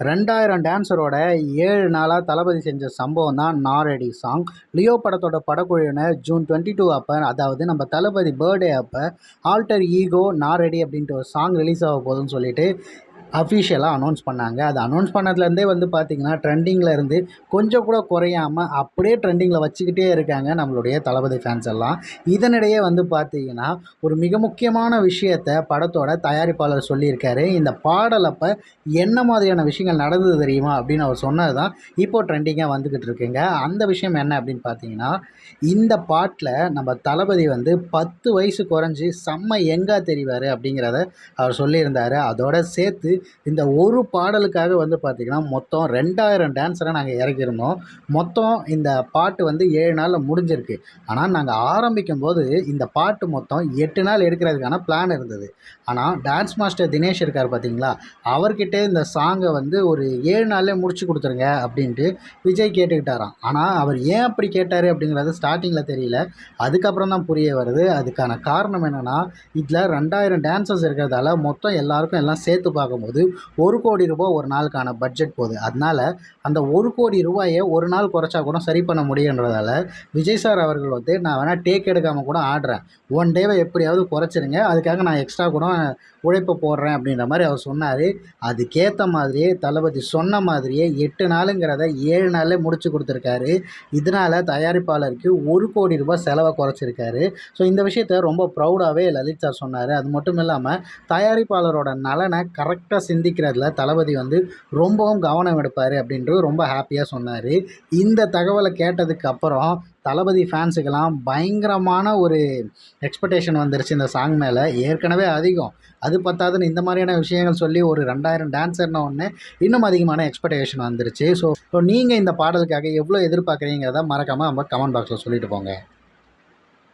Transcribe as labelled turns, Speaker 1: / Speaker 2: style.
Speaker 1: ரெண்டாயிரம் டான்ஸரோட 7 நாளாக தளபதி செஞ்ச சம்பவம் தான் நாரெடி சாங். லியோ படத்தோட படக்குழுவினர் ஜூன் 22 அப்போ, அதாவது நம்ம தளபதி பர்த்டே அப்போ, ஆல்டர் ஈகோ நாரெடி அப்படின்ட்டு ஒரு சாங் ரிலீஸ் ஆக போகுதுன்னு சொல்லிட்டு அஃபிஷியலாக அனௌன்ஸ் பண்ணாங்க. அது அனௌன்ஸ் பண்ணதுலேருந்தே வந்து பார்த்திங்கன்னா ட்ரெண்டிங்கில் இருந்து கொஞ்சம் கூட குறையாமல் அப்படியே ட்ரெண்டிங்கில் வச்சுக்கிட்டே இருக்காங்க நம்மளுடைய தளபதி ஃபேன்ஸ் எல்லாம். இதனிடையே வந்து பார்த்திங்கன்னா ஒரு மிக முக்கியமான விஷயத்தை படத்தோட தயாரிப்பாளர் சொல்லியிருக்காரு. இந்த பாடல் அப்போ என்ன மாதிரியான விஷயங்கள் நடந்தது தெரியுமா அப்படின்னு அவர் சொன்னது தான் இப்போது ட்ரெண்டிங்காக வந்துக்கிட்டு இருக்குங்க. அந்த விஷயம் என்ன அப்படின்னு பார்த்தீங்கன்னா, இந்த பாட்டில் நம்ம தளபதி வந்து 10 வயசு குறைஞ்சி செம்ம யங்காக தெரிவார் அப்படிங்கிறத அவர் சொல்லியிருந்தார். அதோடு சேர்த்து இந்த ஒரு பாடலுக்காக வந்து பார்த்திங்கன்னா மொத்தம் 2000 டான்ஸரை நாங்கள் இறக்கியிருந்தோம். மொத்தம் இந்த பாட்டு வந்து 7 நாளில் முடிஞ்சிருக்கு. ஆனால் நாங்கள் ஆரம்பிக்கும் போது இந்த பாட்டு மொத்தம் 8 நாள் எடுக்கிறதுக்கான பிளான் இருந்தது. ஆனால் டான்ஸ் மாஸ்டர் தினேஷ் இருக்கார் பார்த்தீங்களா, அவர்கிட்ட இந்த சாங்கை வந்து ஒரு 7 நாள்லேயே முடிச்சு கொடுத்துருங்க அப்படின்ட்டு விஜய் கேட்டுக்கிட்டாராம். ஆனால் அவர் ஏன் அப்படி கேட்டார் அப்படிங்கிறது ஸ்டார்டிங்கில் தெரியல, அதுக்கப்புறம் தான் புரிய வருது. அதுக்கான காரணம் என்னென்னா, இதில் 2000 டான்சர்ஸ் இருக்கிறதால மொத்தம் எல்லாருக்கும் எல்லாம் சேர்த்து பார்க்கும்போது 1 கோடி ரூபாய் ஒரு நாளுக்கான பட்ஜெட் போகுது. அதனால் அந்த 1 கோடி ரூபாயை ஒரு நாள் குறைச்சா கூட சரி பண்ண முடியுன்றதால விஜய் சார் அவர்கள் வந்து, நான் வேணால் டேக் எடுக்காமல் கூட ஆடுறேன், 1 டேவை எப்படியாவது குறைச்சிருங்க, அதுக்காக நான் எக்ஸ்ட்ரா கூட உழைப்பு போடுறேன் அப்படின்ற மாதிரி அவர் சொன்னார். அதுக்கேற்ற மாதிரியே தளபதி சொன்ன மாதிரியே 8 நாளுங்கிறத 7 நாளில் முடிச்சு கொடுத்துருக்காரு. இதனால் தயாரிப்பாளருக்கு 1 கோடி ரூபாய் செலவை குறைச்சிருக்காரு. ஸோ இந்த விஷயத்த ரொம்ப ப்ரௌடாகவே லலித் சார் சொன்னார். அது மட்டும் இல்லாமல் தயாரிப்பாளரோட நலனை கரெக்டாக சிந்திக்கிறதுல தளபதி வந்து ரொம்பவும் கவனம் எடுப்பார் அப்படின்ட்டு ரொம்ப ஹாப்பியாக சொன்னார். இந்த தகவலை கேட்டதுக்கு அப்புறம் தளபதி ஃபேன்ஸுக்கெல்லாம் பயங்கரமான ஒரு எக்ஸ்பெக்டேஷன் வந்துருச்சு இந்த சாங் மேலே. ஏற்கனவே அதிகம், அது பத்தாதுன்னு இந்த மாதிரியான விஷயங்கள் சொல்லி ஒரு 2000 டான்ஸர்ன ஒன்று இன்னும் அதிகமான எக்ஸ்பெக்டேஷன் வந்துருச்சு. ஸோ நீங்கள் இந்த பாடலுக்காக எவ்வளோ எதிர்பார்க்குறீங்கிறத மறக்காமல் நம்ம கமெண்ட் பாக்ஸில் சொல்லிட்டு போங்க.